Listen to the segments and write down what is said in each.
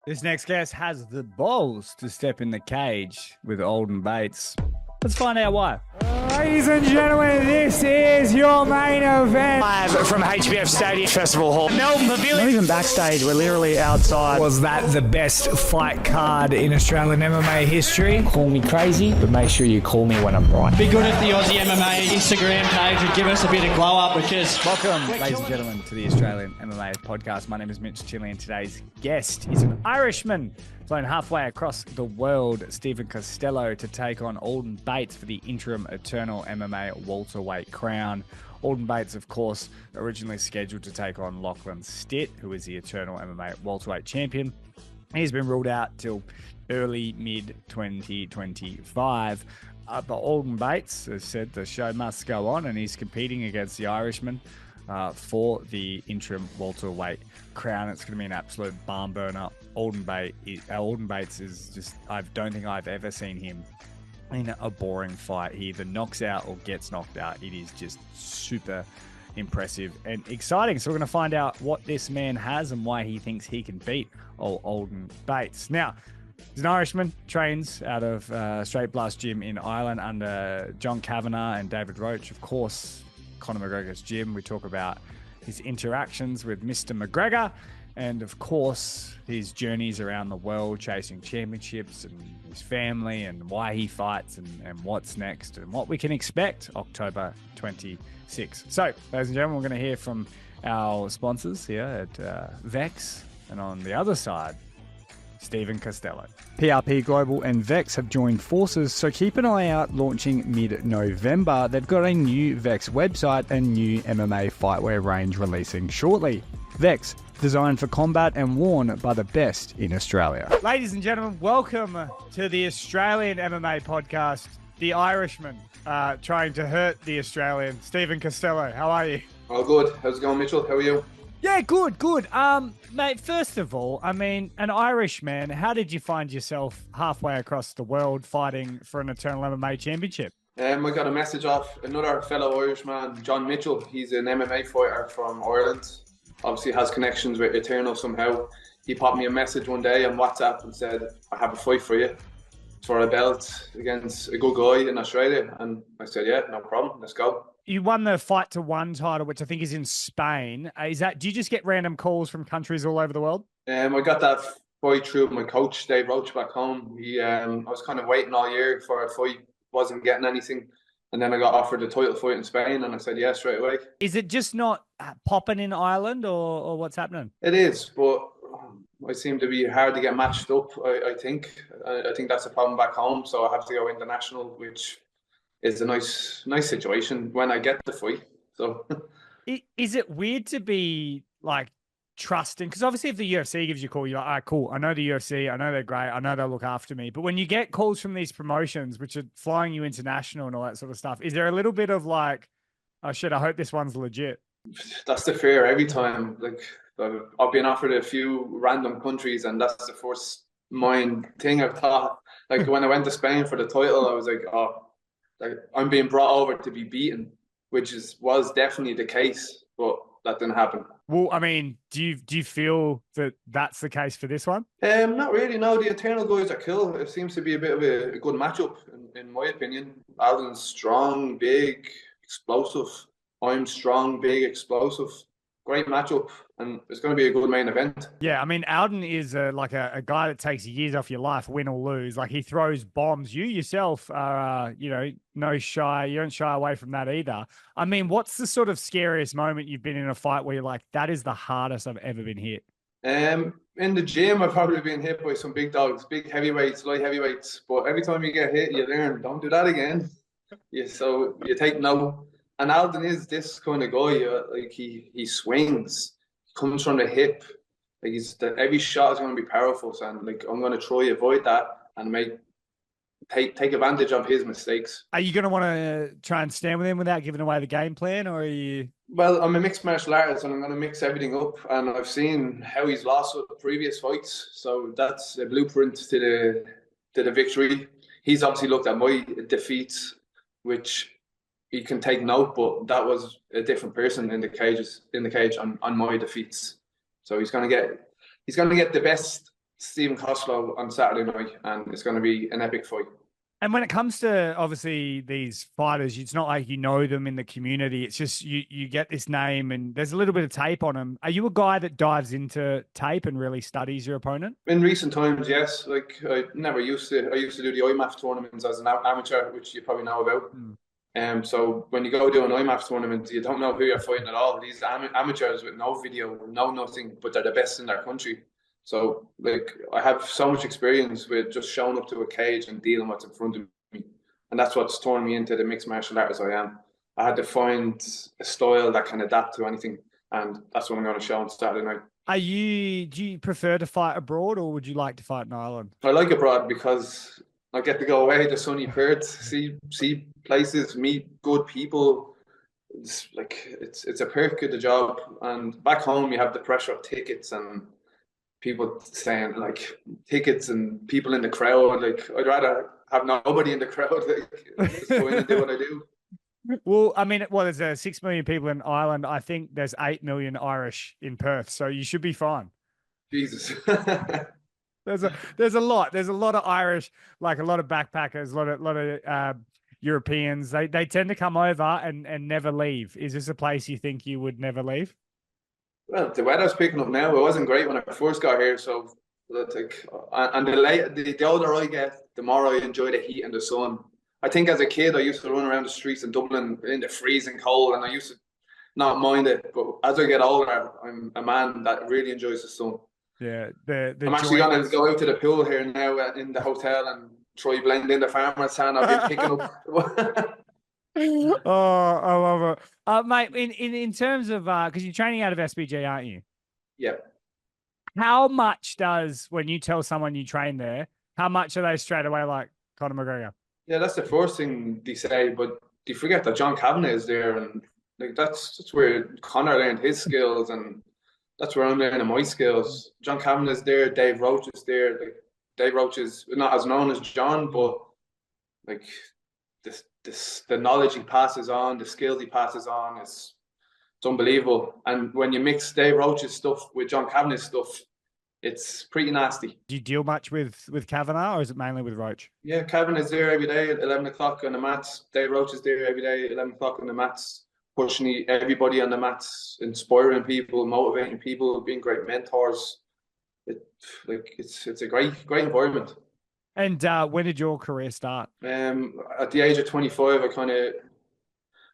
This next guest has the balls to step in the cage with Aldin Bates. Let's find out why. Ladies and gentlemen, this is your main event. Live from HBF Stadium Festival Hall, Melbourne Pavilion. Not even backstage, we're literally outside. Was that the best fight card in Australian MMA history? Call me crazy, but make sure you call me when I'm right. Be good at the Aussie MMA Instagram page and give us a bit of glow up because... Welcome, ladies and gentlemen, to the Australian MMA podcast. My name is Mitch Chile, and today's guest is an Irishman flown halfway across the world, Stephen Costello, to take on Aldin Bates for the interim Eternal MMA welterweight crown. Aldin Bates, of course, originally scheduled to take on Lachy Stitt, who is the Eternal MMA welterweight champion. He's been ruled out till early mid-2025. But Aldin Bates has said the show must go on, and he's competing against the Irishman for the interim welterweight crown. It's going to be an absolute barn burner. Aldin Bates is just, I don't think I've ever seen him in a boring fight. He either knocks out or gets knocked out. It is just super impressive and exciting. So we're going to find out what this man has and why he thinks he can beat Aldin Bates. Now, he's an Irishman, trains out of Straight Blast Gym in Ireland under John Kavanagh and David Roche. Of course, Conor McGregor's gym. We talk about his interactions with Mr. McGregor and, of course, his journeys around the world chasing championships and his family and why he fights and what's next and what we can expect October 26. So, ladies and gentlemen, we're going to hear from our sponsors here at Vex, and on the other side, Stephen Costello. PRP Global and Vex have joined forces, so keep an eye out. Launching mid-November, they've got a new Vex website and new MMA fightwear range releasing shortly. Vex, designed for combat and worn by the best in Australia. Ladies and gentlemen, welcome to the Australian MMA podcast, The Irishman, trying to hurt the Australian. Stephen Costello, how are you? All good. How's it going, Mitchell? How are you? Yeah, good. Mate, first of all, I mean, an Irishman, how did you find yourself halfway across the world fighting for an Eternal MMA championship? I got a message off another fellow Irishman, John Mitchell. He's an MMA fighter from Ireland. Obviously has connections with Eternal somehow. He popped me a message one day on WhatsApp and said, I have a fight for you. It's for a belt against a good guy in Australia. And I said, yeah, no problem. Let's go. You won the Fight to One title, which I think is in Spain. Do you just get random calls from countries all over the world? I got that fight through my coach, Dave Roche, back home. I was kind of waiting all year for a fight, wasn't getting anything. And then I got offered a title fight in Spain, and I said, yeah, straight away. Is it just not popping in Ireland, or what's happening? It is, but I seem to be hard to get matched up, I think. I think that's a problem back home, so I have to go international, which is a nice situation when I get the fight. So, is it weird to be like trusting? Because obviously, if the UFC gives you a call, you're like, all right, cool. I know the UFC. I know they're great. I know they'll look after me. But when you get calls from these promotions, which are flying you international and all that sort of stuff, is there a little bit of like, oh shit, I hope this one's legit? That's the fear every time. Like, I've been offered a few random countries, and that's the first mind thing I've thought. Like when I went to Spain for the title, I was like, oh. Like, I'm being brought over to be beaten, which was definitely the case, but that didn't happen. Well, I mean, do you feel that that's the case for this one? Not really. No, the Eternal guys are cool. It seems to be a bit of a good matchup, in my opinion. Aldin's strong, big, explosive. I'm strong, big, explosive. Great matchup, and it's going to be a good main event. Yeah, I mean, Aldin is like a guy that takes years off your life, win or lose. Like, he throws bombs. You yourself are, no shy. You don't shy away from that either. I mean, what's the sort of scariest moment you've been in a fight where you're like, that is the hardest I've ever been hit? In the gym, I've probably been hit by some big dogs, big heavyweights, light heavyweights. But every time you get hit, you learn, don't do that again. So you take note. And Aldin is this kind of guy. Like he swings, comes from the hip. Like every shot is going to be powerful. So I'm going to try avoid that and take advantage of his mistakes. Are you going to want to try and stand with him without giving away the game plan, or are you? Well, I'm a mixed martial artist, and I'm going to mix everything up. And I've seen how he's lost with previous fights, so that's a blueprint to the victory. He's obviously looked at my defeats, which he can take note, but that was a different person in the cage on my defeats. So he's gonna get the best Stephen Costello on Saturday night, and it's going to be an epic fight. And when it comes to obviously these fighters, it's not like you know them in the community. It's just you get this name and there's a little bit of tape on them. Are you a guy that dives into tape and really studies your opponent? In recent times, yes. Like I never used to. I used to do the IMAF tournaments as an amateur, which you probably know about. So when you go do an IMAF tournament, you don't know who you're fighting at all. These amateurs with no video, no nothing, but they're the best in their country. So, like, I have so much experience with just showing up to a cage and dealing what's in front of me. And that's what's torn me into the mixed martial arts I am. I had to find a style that can adapt to anything. And that's what I'm going to show on Saturday night. Do you prefer to fight abroad or would you like to fight in Ireland? I like abroad because I get to go away to sunny Perth, see places, meet good people. It's a perk of the job. And back home, you have the pressure of tickets and people saying like tickets and people in the crowd. Like I'd rather have nobody in the crowd. Like just go in and do what I do. Well, I mean, there's 6 million people in Ireland. I think there's 8 million Irish in Perth, so you should be fine. Jesus. There's a lot. There's a lot of Irish, like a lot of backpackers, a lot of Europeans. They tend to come over and never leave. Is this a place you think you would never leave? Well, the weather's picking up now. It wasn't great when I first got here, so like, and the older I get, the more I enjoy the heat and the sun. I think as a kid, I used to run around the streets in Dublin in the freezing cold, and I used to not mind it. But as I get older, I'm a man that really enjoys the sun. Yeah, I'm actually going to go out to the pool here now in the hotel and try blend in the farmer's tan. I've been picking up. Oh, I love it. Mate, in terms of, because you're training out of SBG, aren't you? Yeah. How much does, when you tell someone you train there, how much are they straight away like Conor McGregor? Yeah, that's the first thing they say, but they forget that John Kavanagh is there, and like that's where Conor learned his skills, and that's where I'm learning my skills. John Kavanagh is there, Dave Roche is there. Like Dave Roche is not as known as John, but like the knowledge he passes on, the skills he passes on, it's unbelievable. And when you mix Dave Roche's stuff with John Kavanagh's stuff, it's pretty nasty. Do you deal much with Kavanagh, or is it mainly with Roche? Yeah, Kavanagh is there every day at 11 o'clock on the mats. Dave Roche is there every day at 11 o'clock on the mats, pushing everybody on the mats, inspiring people, motivating people, being great mentors. It's a great environment. And when did your career start? At the age of 25,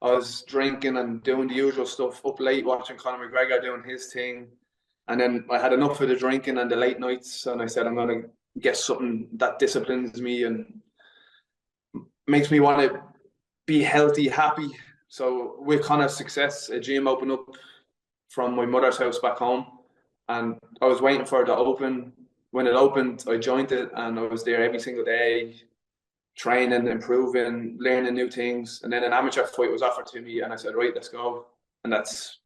I was drinking and doing the usual stuff, up late watching Conor McGregor doing his thing. And then I had enough of the drinking and the late nights, and I said, I'm going to get something that disciplines me and makes me want to be healthy, happy. So with Conor's success, a gym opened up from my mother's house back home, and I was waiting for it to open. When it opened, I joined it, and I was there every single day, training, improving, learning new things. And then an amateur fight was offered to me, and I said, right, let's go. And that's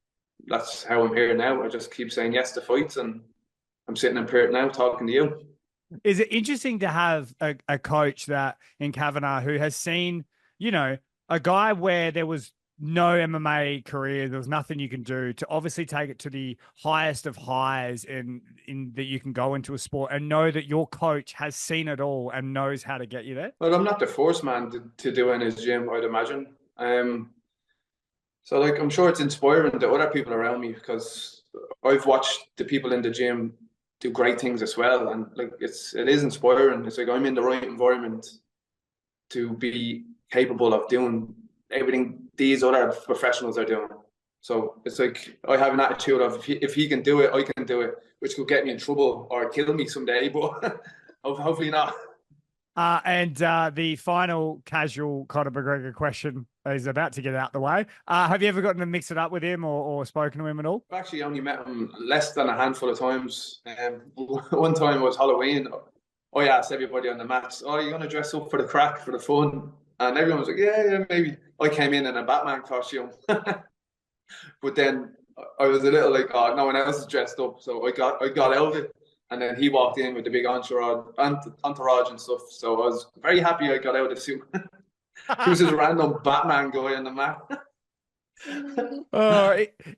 how I'm here now. I just keep saying yes to fights, and I'm sitting in Perth now talking to you. Is it interesting to have a coach that in Kavanagh who has seen, a guy where there was no MMA career, there was nothing you can do, to obviously take it to the highest of highs in that you can go into a sport, and know that your coach has seen it all and knows how to get you there? Well, I'm not the first man to do in his gym, I'd imagine. So I'm sure it's inspiring to other people around me, because I've watched the people in the gym do great things as well, and it is inspiring. It's like I'm in the right environment to be capable of doing everything these other professionals are doing. So it's like I have an attitude of if he can do it, I can do it, which could get me in trouble or kill me someday, but hopefully not. And the final casual Conor McGregor question is about to get out the way. Have you ever gotten to mix it up with him or spoken to him at all? I've actually only met him less than a handful of times. One time was Halloween. I asked everybody on the mats, "Oh, you're going to dress up for the crack, for the fun?" And everyone was like, yeah, maybe. I came in a Batman costume. But then I was a little like, oh, no one else is dressed up. So I got out of it. And then he walked in with the big entourage and stuff. So I was very happy I got out of the suit. He was just a random Batman guy on the mat.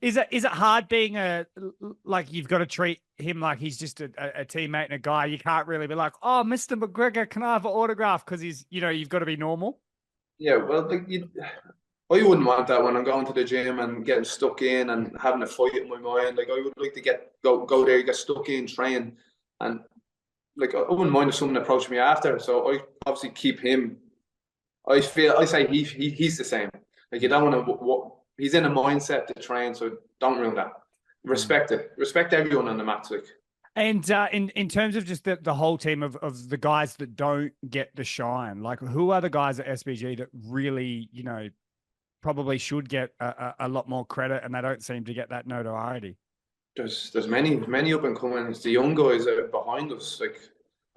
Is it hard being like you've got to treat him like he's just a teammate and a guy? You can't really be like, oh, Mr. McGregor, can I have an autograph? Because he's, you've got to be normal. Yeah, well, I wouldn't want that when I'm going to the gym and getting stuck in and having a fight in my mind. Like I would like to go there, get stuck in, train, and like I wouldn't mind if someone approached me after. So I obviously keep him. I say he's the same. Like you don't want to. He's in a mindset to train, so don't ruin that. Respect it. Respect everyone on the mat. Like. And in terms of just the whole team of the guys that don't get the shine, like who are the guys at SBG that really, probably should get a lot more credit and they don't seem to get that notoriety? There's many up and coming. It's the young guys that are behind us. Like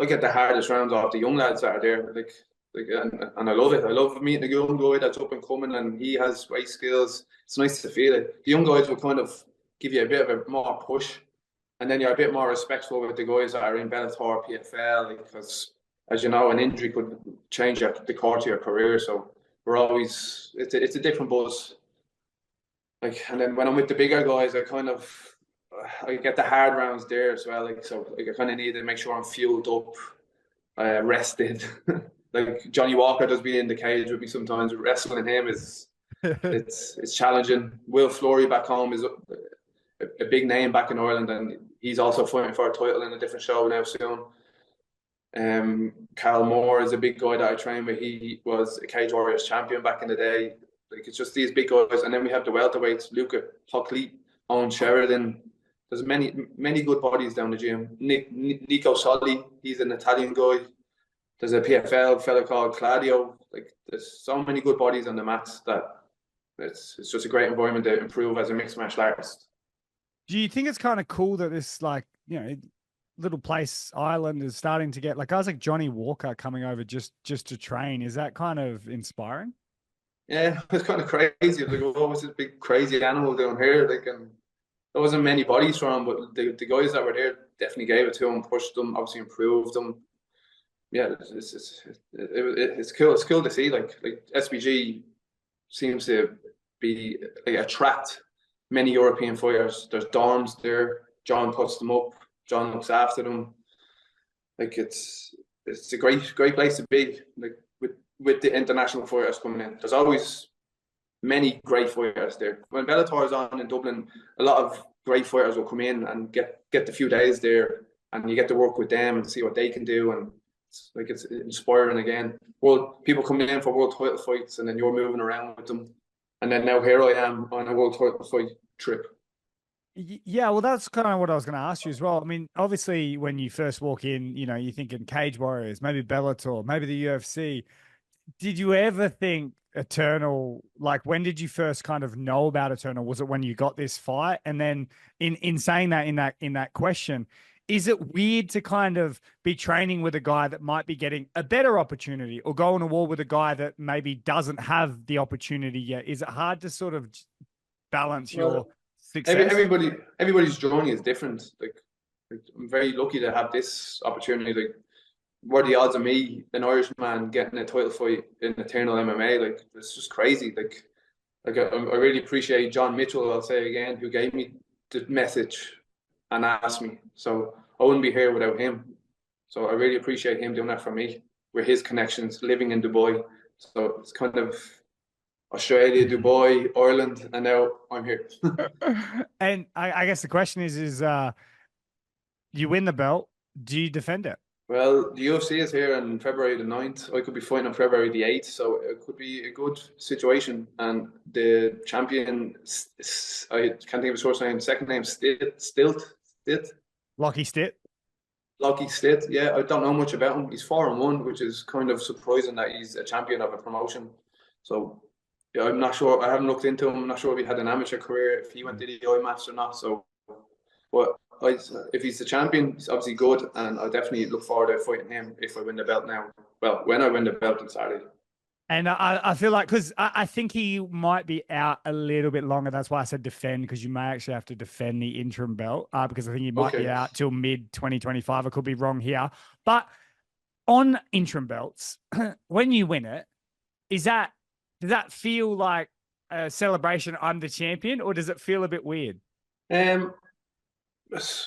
I get the hardest rounds off the young lads that are there. And I love it. I love meeting a young guy that's up and coming and he has great skills. It's nice to feel it. The young guys will kind of give you a bit of a more push. And then you're a bit more respectful with the guys that are in Bellator, PFL, because as you know, an injury could change the course of your career. So we're always it's a different buzz. Like, and then when I'm with the bigger guys, I get the hard rounds there as well. I kind of need to make sure I'm fueled up, rested. Like Johnny Walker does be in the cage with me sometimes. Wrestling him is it's challenging. Will Flory back home is a big name back in Ireland, and he's also fighting for a title in a different show now soon. Carl Moore is a big guy that I train with. He was a Cage Warriors champion back in the day. Like it's just these big guys, and then we have the welterweights: Luca Hockley, Owen Sheridan. There's many good bodies down the gym. Nico Solli, he's an Italian guy. There's a PFL fella called Claudio. Like there's so many good bodies on the mats that it's just a great environment to improve as a mixed martial artist. Do you think it's kind of cool that this little place island is starting to get like guys like Johnny Walker coming over just to train? Is that kind of inspiring? Yeah, it's kind of crazy. Like, what was this big crazy animal down here? Like, and there wasn't many bodies for him, but the guys that were there definitely gave it to him, pushed them, obviously improved them. Yeah, it's cool. It's cool to see. Like SBG seems to be attract many European fighters. There's dorms there. John puts them up. John looks after them. Like it's a great place to be. Like with the international fighters coming in, there's always many great fighters there. When Bellator is on in Dublin, a lot of great fighters will come in and get the few days there, and you get to work with them and see what they can do. And it's inspiring again. People coming in for world title fights, and then you're moving around with them. And then now here I am on a world title fight trip. Yeah, well, that's kind of what I was going to ask you as well. I mean, obviously, when you first walk in, you're thinking Cage Warriors, maybe Bellator, maybe the UFC. Did you ever think Eternal? Like, when did you first kind of know about Eternal? Was it when you got this fight? And then, in saying that, in that question, is it weird to kind of be training with a guy that might be getting a better opportunity, or going to war with a guy that maybe doesn't have the opportunity yet? Is it hard to sort of balance your success? Everybody's journey is different. Like I'm very lucky to have this opportunity. Like, what are the odds of me, an Irishman, getting a title fight in Eternal MMA? Like, it's just crazy. Like I really appreciate John Mitchell, I'll say again, who gave me the message and asked me. So I wouldn't be here without him. So I really appreciate him doing that for me with his connections, living in Dubai. So it's kind of Australia, Dubai, Ireland, and now I'm here. And I guess the question is you win the belt, do you defend it? Well, the UFC is here on February the 9th. I could be fighting on February the 8th, so it could be a good situation. And the champion, I can't think of his first name, second name, Stitt. Lachy Stitt. Lachy Stitt, yeah. I don't know much about him. He's 4-1, which is kind of surprising that he's a champion of a promotion. So, yeah, I'm not sure. I haven't looked into him. I'm not sure if he had an amateur career, if he went to the IMATs or not. So, but if he's the champion, he's obviously good, and I definitely look forward to fighting him if I win the belt now. Well, when I win the belt on Saturday. And I feel like, because I think he might be out a little bit longer. That's why I said defend, because you may actually have to defend the interim belt, because I think he might be out till mid-2025. I could be wrong here. But on interim belts, when you win it, does that feel like a celebration, I'm the champion, or does it feel a bit weird?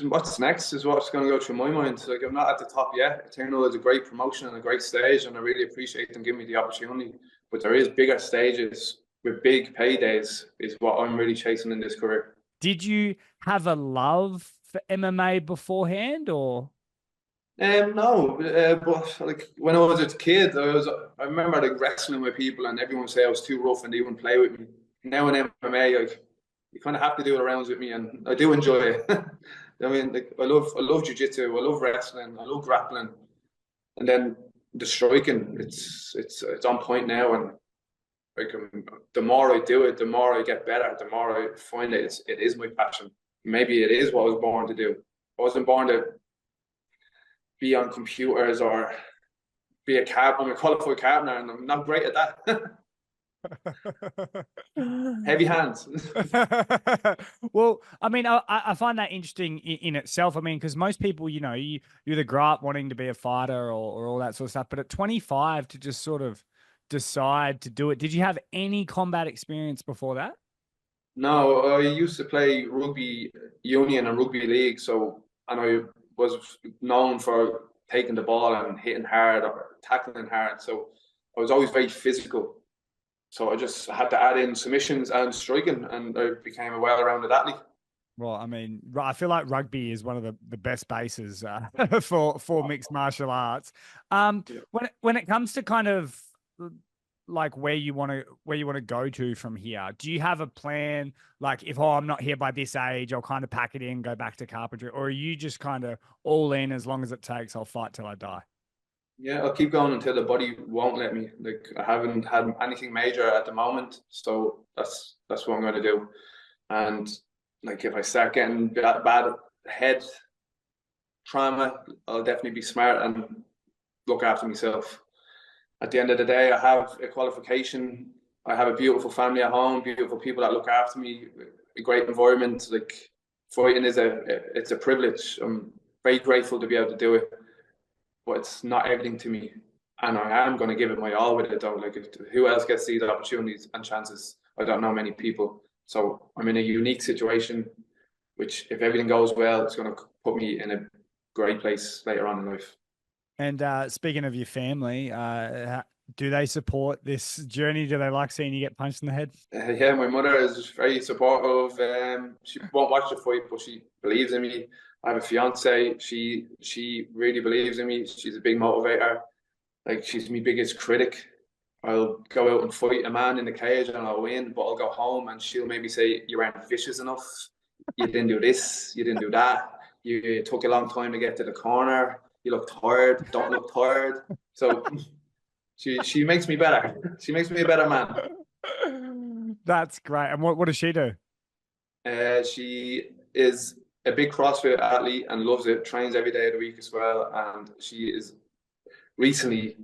What's next is what's going to go through my mind. Like, I'm not at the top yet. Eternal is a great promotion and a great stage, and I really appreciate them giving me the opportunity. But there is bigger stages with big paydays is what I'm really chasing in this career. Did you have a love for MMA beforehand, or? No, but like when I was a kid, I remember like wrestling with people, and everyone would say I was too rough and they wouldn't play with me. Now in MMA, like, you kind of have to do the rounds with me, and I do enjoy it. I mean, like, I love jiu-jitsu, I love wrestling, I love grappling, and then the striking, it's on point now, and like, the more I do it, the more I get better, the more I find it is my passion. Maybe it is what I was born to do. I wasn't born to be on computers or be I'm a qualified carpenter, and I'm not great at that. Heavy hands. Well, I mean, I find that interesting in itself. I mean, because most people, you either grow up wanting to be a fighter or all that sort of stuff. But at 25, to just sort of decide to do it, did you have any combat experience before that? No, I used to play rugby union and rugby league, and I was known for taking the ball and hitting hard or tackling hard. So I was always very physical. So I just had to add in submissions and striking, and I became a well-rounded athlete. Well, I mean, I feel like rugby is one of the best bases for mixed martial arts. When it comes to kind of like where you want to go to from here, do you have a plan? Like, if I'm not here by this age, I'll kind of pack it in, go back to carpentry, or are you just kind of all in, as long as it takes, I'll fight till I die? Yeah, I'll keep going until the body won't let me. Like, I haven't had anything major at the moment, so that's what I'm going to do. And like, if I start getting bad head trauma, I'll definitely be smart and look after myself. At the end of the day, I have a qualification. I have a beautiful family at home, beautiful people that look after me, a great environment. Like, fighting is it's a privilege. I'm very grateful to be able to do it, but it's not everything to me. And I am going to give it my all with it, though. Like, who else gets these opportunities and chances? I don't know many people. So I'm in a unique situation, which, if everything goes well, it's going to put me in a great place later on in life. And speaking of your family, do they support this journey? Do they like seeing you get punched in the head? Yeah, my mother is very supportive. She won't watch the fight, but she believes in me. I have a fiance. She really believes in me. She's a big motivator. Like, she's my biggest critic. I'll go out and fight a man in the cage and I'll win, but I'll go home and she'll maybe say, you weren't vicious enough. You didn't do this. You didn't do that. You took a long time to get to the corner. You look tired. Don't look tired. So she makes me better. She makes me a better man. That's great. And what does she do? She is a big CrossFit athlete and loves it. Trains every day of the week as well. And she is recently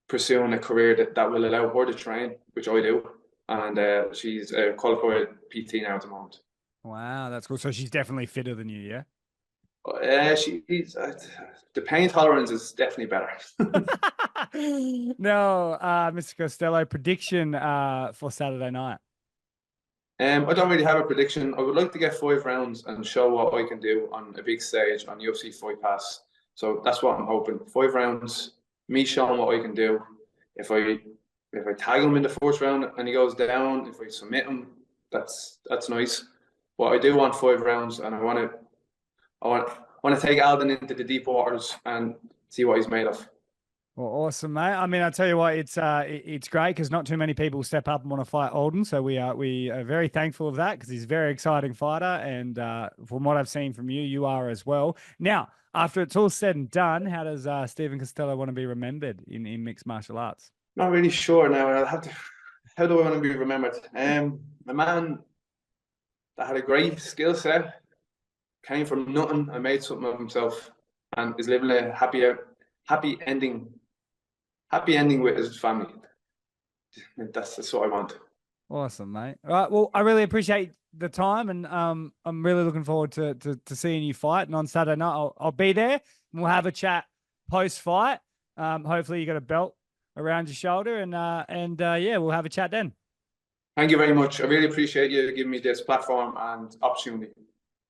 pursuing a career that will allow her to train, which I do. And she's a qualified PT now at the moment. Wow, that's cool. So she's definitely fitter than you, yeah? She's the pain tolerance is definitely better. No, Mr. Costello, prediction for Saturday night. I don't really have a prediction. I would like to get 5 rounds and show what I can do on a big stage on UFC Fight Pass. So that's what I'm hoping. 5 rounds, me showing what I can do. If I tag him in the first round and he goes down, if I submit him, that's nice. But I do want 5 rounds, and I want to take Aldin into the deep waters and see what he's made of. Well, awesome, mate. I mean, I tell you what, it's great because not too many people step up and want to fight Aldin. So we are very thankful of that, because he's a very exciting fighter. And from what I've seen from you, you are as well. Now, after it's all said and done, how does Stephen Costello want to be remembered in mixed martial arts? Not really sure now. I'll have to. How do I want to be remembered? A man that had a great skill set, came from nothing and made something of himself, and is living a happy ending with his family. That's what I want. Awesome, mate. All right. Well, I really appreciate the time, and I'm really looking forward to seeing you fight. And on Saturday night, I'll be there, and we'll have a chat post fight. Hopefully, you got a belt around your shoulder, and yeah, we'll have a chat then. Thank you very much. I really appreciate you giving me this platform and opportunity.